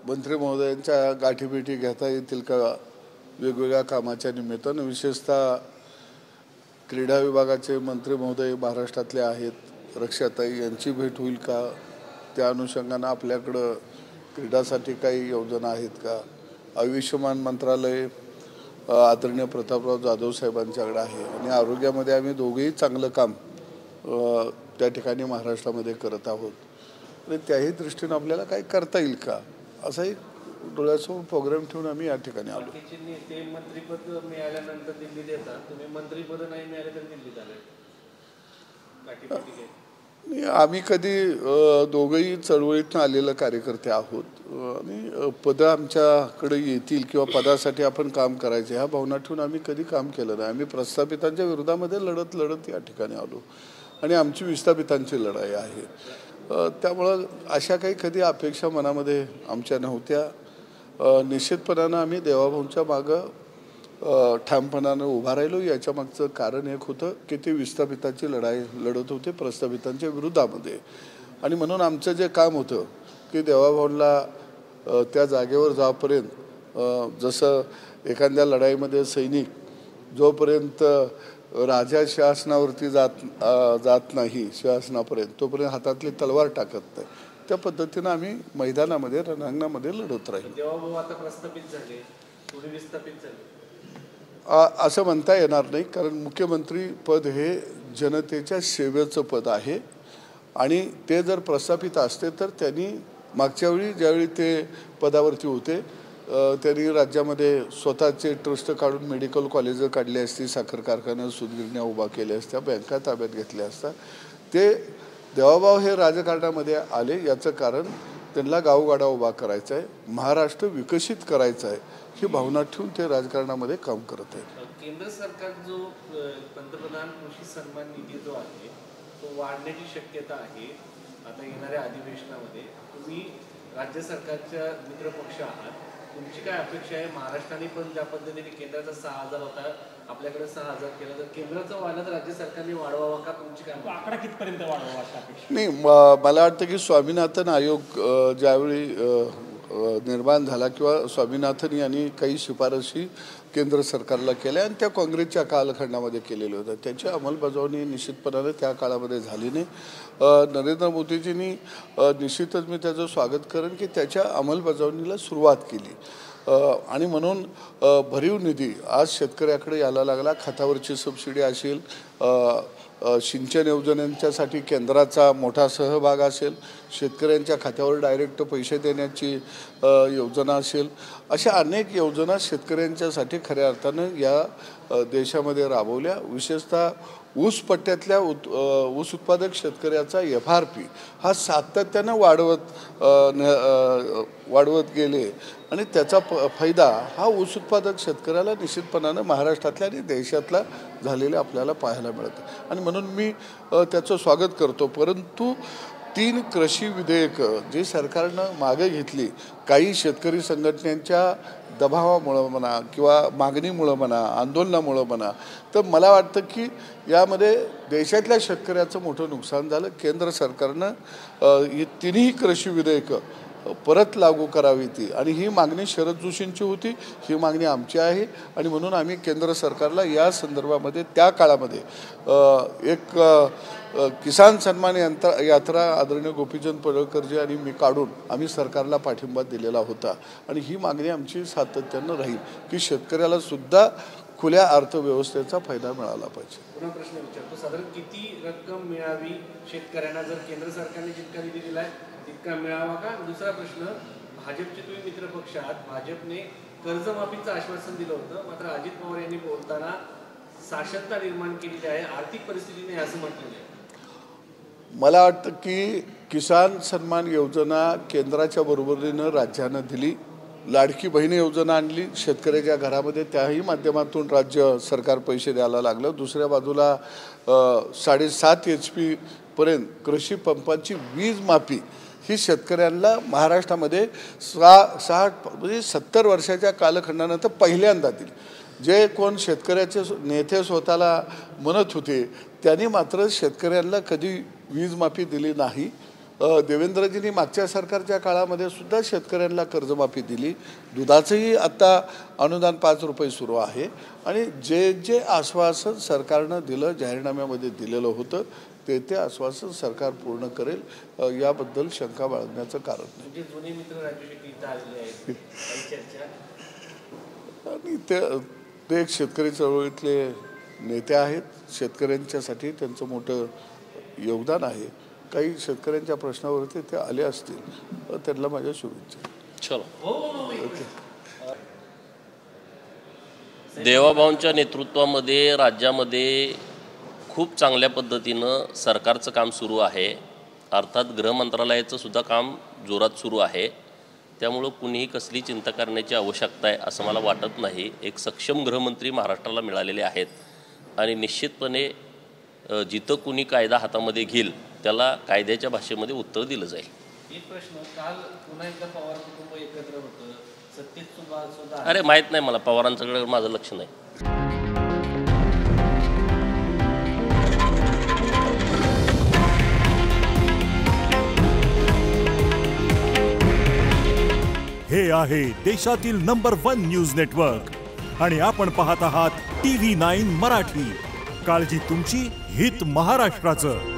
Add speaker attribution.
Speaker 1: मंत्री महोदयांच्या गाठीभेटी घेता येतील का वेगवेगळ्या कामाच्या निमित्तानं, विशेषतः क्रीडा विभागाचे मंत्री महोदय महाराष्ट्रातले आहेत, रक्षाताई यांची भेट होईल का, त्या अनुषंगानं आपल्याकडं क्रीडासाठी काही योजना आहेत का, आयुष्यमान मंत्रालय आदरणीय प्रतापराव जाधव साहेबांच्याकडे आहे आणि आरोग्यामध्ये आम्ही दोघेही चांगलं काम त्या ठिकाणी महाराष्ट्रामध्ये करत आहोत आणि त्याही दृष्टीनं आपल्याला काही करता येईल का असा एक डोळ्यासमोर प्रोग्राम ठेवून आम्ही या ठिकाणी आलो.
Speaker 2: ते मंत्रीपद मिळाल्यानंतर दिल्लीत येतात, तुम्ही मंत्रीपद नाही मिळाले तर दिल्लीत आले.
Speaker 1: आम्ही कधी दोघंही चळवळीतून आलेले कार्यकर्ते आहोत आणि पदं आमच्याकडे येतील किंवा पदासाठी आपण काम करायचे ह्या भावना ठेवून आम्ही कधी काम केलं नाही. आम्ही प्रस्थापितांच्या विरोधामध्ये लढत या ठिकाणी आलो आणि आमची विस्थापितांची लढाई आहे. त्यामुळं अशा काही कधी अपेक्षा मनामध्ये आमच्या नव्हत्या. निश्चितपणानं आम्ही देवाभाऊंच्या मागं ठामपणानं उभा राहिलो. याच्या मागचं कारण एक होतं की ते विस्थापितांची लढाई लढत होते प्रस्थापितांच्या विरोधामध्ये आणि म्हणून आमचं जे काम होतं की देवाभाऊंना त्या जागेवर जापर्यंत जसं एखाद्या लढाईमध्ये सैनिक जोपर्यंत राजा शासनावरती जात नाही शासनापर्यंत तोपर्यंत हातातली तलवार टाकत नाही. त्या पद्धतीनं आम्ही मैदानामध्ये रणांगणामध्ये लढत राहील.
Speaker 2: देवाभाऊ आता प्रस्थापित झाले, थोडे विस्थापित झाले
Speaker 1: असं म्हणता येणार नाही, कारण मुख्यमंत्री पद हे जनतेच्या सेवेचं पद आहे आणि ते जर प्रस्थापित असते तर त्यांनी मागच्या वेळी ज्यावेळी ते पदावरती होते त्यांनी राज्यामध्ये स्वतःचे ट्रस्ट काढून मेडिकल कॉलेजं काढली असती, साखर कारखान्या सूतगिरण्या उभा केल्या असत्या, बँका ताब्यात घेतल्या असत्या. ते देवाभाऊ हे राजकारणामध्ये आले याचं कारण त्यांना गावगाडा उभा करायचा आहे, महाराष्ट्र विकसित करायचा आहे ही भावना ठेवून ते राजकारणामध्ये काम करत आहेत.
Speaker 2: केंद्र सरकार जो पंतप्रधान कृषी सन्मान निधी जो आहे तो वाढण्याची शक्यता आहे आता येणाऱ्या अधिवेशनामध्ये. तुम्ही राज्य सरकारच्या मित्रपक्ष आहात, तुमची काय अपेक्षा आहे? महाराष्ट्राने पण ज्या पद्धतीने केंद्राचा 6,000 होता आपल्याकडे 6,000 केला, तर केंद्राचं वाढलं तर राज्य सरकारने वाढवावा का? तुमची काय
Speaker 3: आकडा कितपर्यंत वाढवावा अपेक्षा?
Speaker 1: नाही, मला वाटतं की स्वामीनाथन आयोग ज्यावेळी निर्माण झाला किंवा स्वामीनाथन यांनी काही शिफारशी केंद्र सरकारला केल्या आणि त्या काँग्रेसच्या कालखंडामध्ये केलेल्या होत्या, त्याची अंमलबजावणी निश्चितपणाने त्या काळामध्ये झाली नाही. नरेंद्र मोदीजींनी निश्चितच मी त्याचं स्वागत करेन की त्याच्या अंमलबजावणीला सुरुवात केली आणि म्हणून भरीव निधी आज शेतकऱ्याकडे यायला लागला. खतावरची सबसिडी असेल, सिंचन योजनांच्यासाठी केंद्राचा मोठा सहभाग असेल, शेतकऱ्यांच्या खात्यावर डायरेक्ट पैसे देण्याची योजना असेल, अशा अनेक योजना शेतकऱ्यांच्यासाठी खऱ्या अर्थानं या देशामध्ये राबवल्या. विशेषतः ऊस पट्ट्यातल्या ऊस उत्पादक शेतकऱ्याचा FRP हा सातत्यानं वाढवत गेले आणि त्याचा फायदा हा ऊस उत्पादक शेतकऱ्याला निश्चितपणानं महाराष्ट्रातल्या आणि देशातला झालेला आपल्याला पाहायला मिळतं आणि म्हणून मी त्याचं स्वागत करतो. परंतु 3 कृषी विधेयकं जी सरकारनं मागे घेतली, काही शेतकरी संघटनांच्या दबावामुळं म्हणा किंवा मागणीमुळं म्हणा, आंदोलनामुळं म्हणा, तर मला वाटतं की यामध्ये देशातल्या शेतकऱ्याचं मोठं नुकसान झालं. केंद्र सरकारनं ही 3ही कृषी विधेयकं परत लागू करावी ती आणि ही मागणी शरद जोशींची होती, ही मागणी आमची आहे आणि म्हणून आम्ही केंद्र सरकारला या संदर्भामध्ये त्या काळामध्ये एक किसान सन्मान यात्रा आदरणीय गोपीचंद पडळकरजी आणि मी काढून आम्ही सरकारला पाठिंबा दिलेला होता आणि ही मागणी आमची सातत्यानं राहील की शेतकऱ्याला सुद्धा खुल्या अर्थव्यवस्थेचा फायदा मिळाला पाहिजे.
Speaker 2: पुन्हा प्रश्न विचारतो, साधारण किती रक्कम मिळावी शेतकऱ्यांना? जर केंद्र सरकारने जितका निधी दिलाय तितका मिळावा का? दुसरा प्रश्न, भाजपचे तुम्ही मित्रपक्ष आहात, भाजपने कर्जमाफीचं आश्वासन दिलं होतं, मात्र अजित पवार यांनी बोलताना साशंकता निर्माण केलेली आहे, आर्थिक परिस्थितीने असं म्हटलेलं आहे.
Speaker 1: मला वाटतं की किसान सन्मान योजना केंद्राच्या बरोबरीनं राज्यानं दिली, लाडकी बहीण योजना आणली शेतकऱ्याच्या घरामध्ये, त्याही माध्यमातून राज्य सरकार पैसे द्यायला लागलं. दुसऱ्या बाजूला 7.5 HP पर्यंत कृषी पंपांची वीज माफी ही शेतकऱ्यांना महाराष्ट्रामध्ये 70 वर्षाच्या कालखंडानंतर पहिल्यांदा दिली. जे कोण शेतकऱ्याचे नेते स्वतःला म्हणत होते त्यांनी मात्र शेतकऱ्यांना कधी वीज माफी दिली नाही देवेंद्रजींनी मागच्या सरकारच्या काळामध्ये सुद्धा शेतकऱ्यांना कर्जमाफी दिली. दुधाचंही आत्ता अनुदान 5 रुपये सुरू आहे. आणि जे जे आश्वासन सरकारनं दिलं, जाहीरनाम्यामध्ये दिलेलं होतं, ते आश्वासन सरकार पूर्ण करेल, याबद्दल शंका बाळगण्याचं कारण नाही.
Speaker 2: म्हणजे जुने मित्र राजू शेट्टी इथं आलेले आहेत, काही चर्चा.
Speaker 1: आणि ते एक शेतकरी चळवळीतले नेते आहेत. शेतकऱ्यांच्यासाठी त्यांचं मोठं योगदान आहे. काही शेतकऱ्यांच्या प्रश्नावरती ते आले असतील, त्यांना माझ्या शुभेच्छा.
Speaker 4: चलो. देवाभाऊंच्या नेतृत्वामध्ये राज्यामध्ये खूप चांगल्या पद्धतीनं सरकारचं काम सुरू आहे. अर्थात गृहमंत्रालयाचं सुद्धा काम जोरात सुरू आहे. त्यामुळं कुणीही कसली चिंता करण्याची आवश्यकता आहे असं मला वाटत नाही. एक सक्षम गृहमंत्री महाराष्ट्राला मिळालेले आहेत आणि निश्चितपणे जिथं कुणी कायदा हातामध्ये घेईल त्याला कायद्याच्या भाषेमध्ये उत्तर दिलं जाईल.
Speaker 2: एक प्रश्न, काल पुन्हा एकदा पवार कुटुंब एकत्र होतं, सत्तेत सुद्धा
Speaker 4: अरे माहीत नाही मला, पवारांच्याकडे माझं लक्ष नाही.
Speaker 5: हे आहे देशातील नंबर 1 न्यूज नेटवर्क आणि आपण पाहत आहात TV9 मराठी. काळजी तुमची, हित महाराष्ट्राचं.